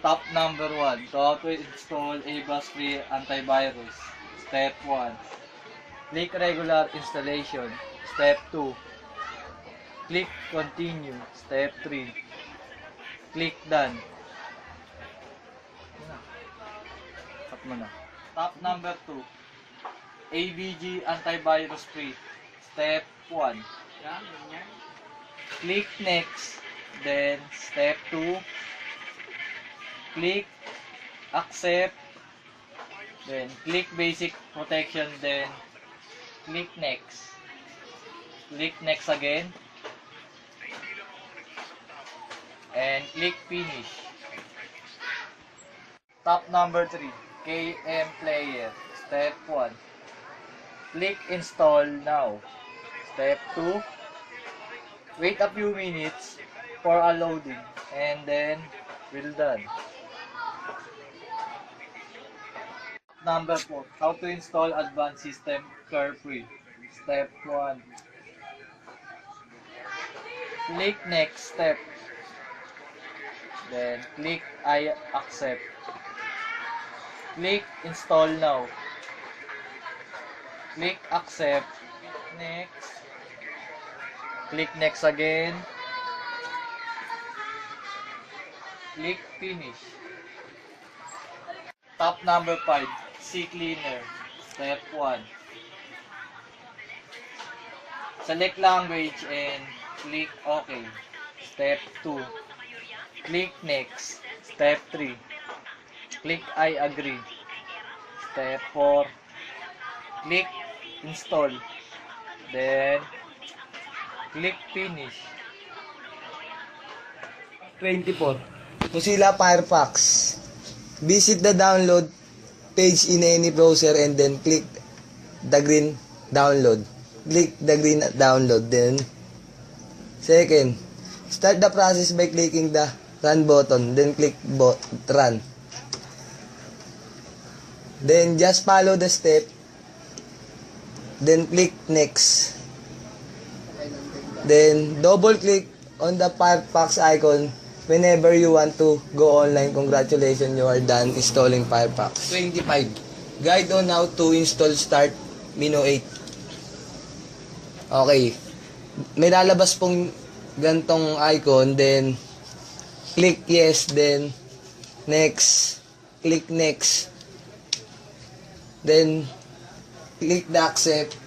Top number 1. So how to install Avast Free Antivirus. Step 1. Click regular installation. Step 2. Click continue. Step 3. Click done. Tap mo na. Top number 2. AVG Antivirus Free. Step 1. Click next. Then step 2. Click accept. Then click basic protection. Then click next. Click next again. And click finish. Top number 3. KM Player. Step 1. Click install now. Step 2. Wait a few minutes for a loading. And then we're done. Number 4. How to install Advanced System Carefree. Step 1. Click next step. Then click I accept. Click install now. Click accept. Next. Click next again. Click finish. Top number 5. CCleaner. Step 1. Select language and click OK. Step 2. Click next. Step 3. Click I agree. Step 4. Click install. Then click finish. 24. Mozilla Firefox. Visit the download page in any browser and then click the green download. Click the green download. Then, second, start the process by clicking the run button. Then click run. Then just follow the step. Then click next. Then double click on the Firefox icon whenever you want to go online. Congratulations, you are done installing Firefox. 25. Guide on how to install Start Mino 8. Okay. May lalabas pong gantong icon. Then, click yes. Then, next. Click next. Then, click the accept.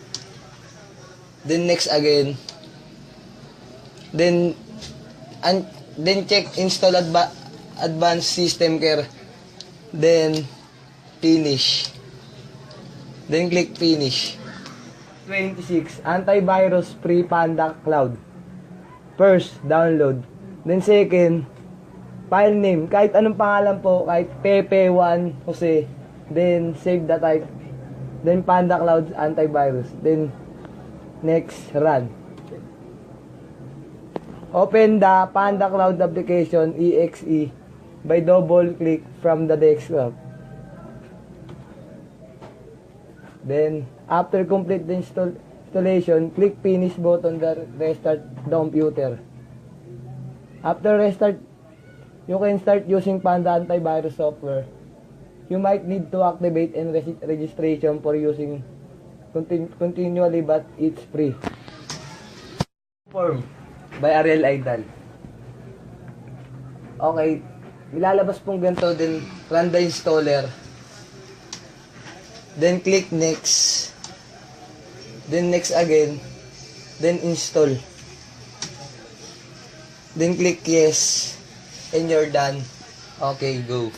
Then, next again. Then check install advanced system care. Then finish. Then click finish. 26. Antivirus Free Panda Cloud. First, download. Then second, file name. Kahit anong pangalan po, kahit Pepe1 Jose. Then save the type. Then Panda Cloud Antivirus. Then next, run. Open the Panda Cloud application exe by double click from the desktop. Then, after complete the installation, click finish button to restart the computer. After restart, you can start using Panda antivirus software. You might need to activate and registration for using continually, but it's free. Form by Ariel Aidal. Okay, ilalabas pong ganito, then run the installer. Then click next. Then next again. Then install. Then click yes. And you're done. Okay, go.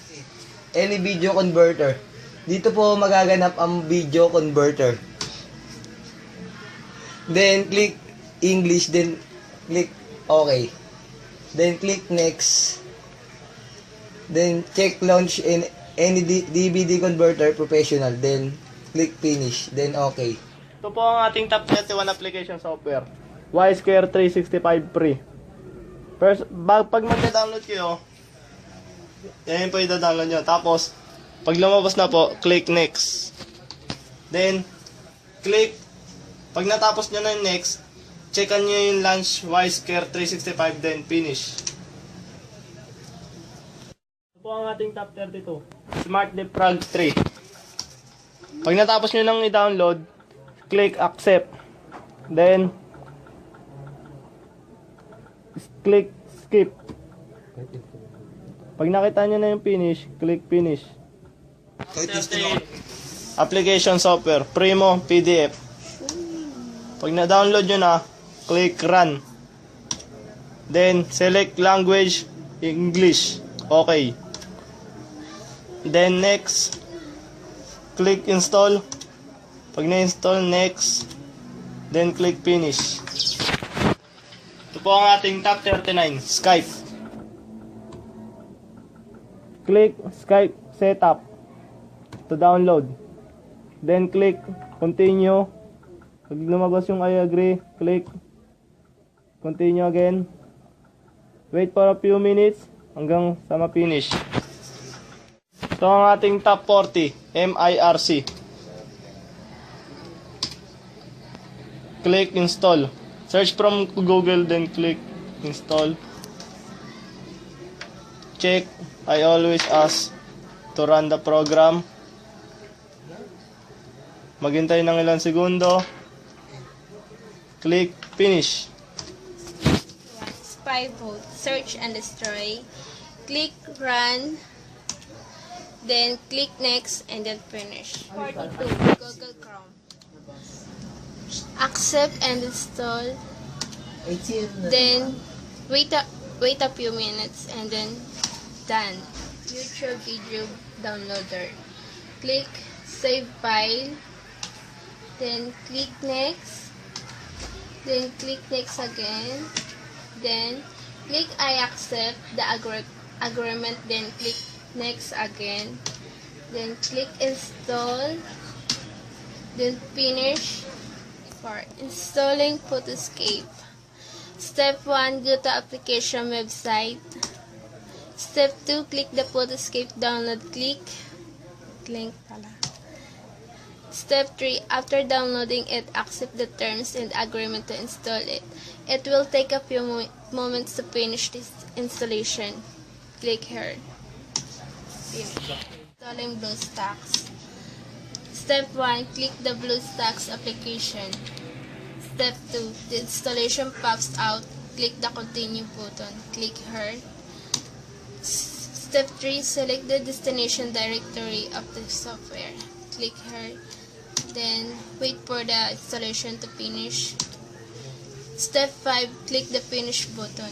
Any video converter. Dito po magaganap ang video converter. Then click English. Then click OK. Then click next. Then check launch in any DVD converter professional. Then click finish. Then OK. Ito po ang ating top 31 application software. Ysquare 365 free. First, pag mag-download kayo, yan po i-download nyo. Tapos, pag lumabas na po, click next. Then, click. Pag natapos nyo na yung next, checkan nyo yung launch Ysquare 365, then finish. Ito po po ang ating top 32. Smart Leapfrog 3. Pag natapos nyo nang i-download, click accept. Then, click skip. Pag nakita nyo na yung finish, click finish. Application software, Primo PDF. Pag na-download nyo na, click run. Then, select language, English. Okay. Then, next, click install. Pag na-install, next. Then, click finish. Ito po ang ating top 39, Skype. Click Skype setup to download. Then, click continue. Pag lumabas yung I agree, click continue again. Wait for a few minutes hanggang sa ma-finish. Ito ang ating top 40, MIRC. Click install. Search from Google, then click install. Check. I always ask to run the program. Maghintay ng ilang segundo. Click finish. Spy mode, search and destroy. Click run, then click next and then finish. 42, Google Chrome. Accept and install. Then wait a few minutes and then done. YouTube video downloader. Click save file. Then click next. Then click next again. Then click I accept the agreement. Then click next again. Then click install. Then finish. For installing Photoscape. Step 1, go to application website. Step 2, click the Photoscape download link pala. Step 3, after downloading it, accept the terms and agreement to install it. It will take a few moments to finish this installation. Click here. Finish. Installing BlueStacks. Step 1, click the BlueStacks application. Step 2, the installation pops out. Click the continue button. Click here. Step 3, select the destination directory of the software. Click here. Then, wait for the installation to finish. Step 5, click the finish button.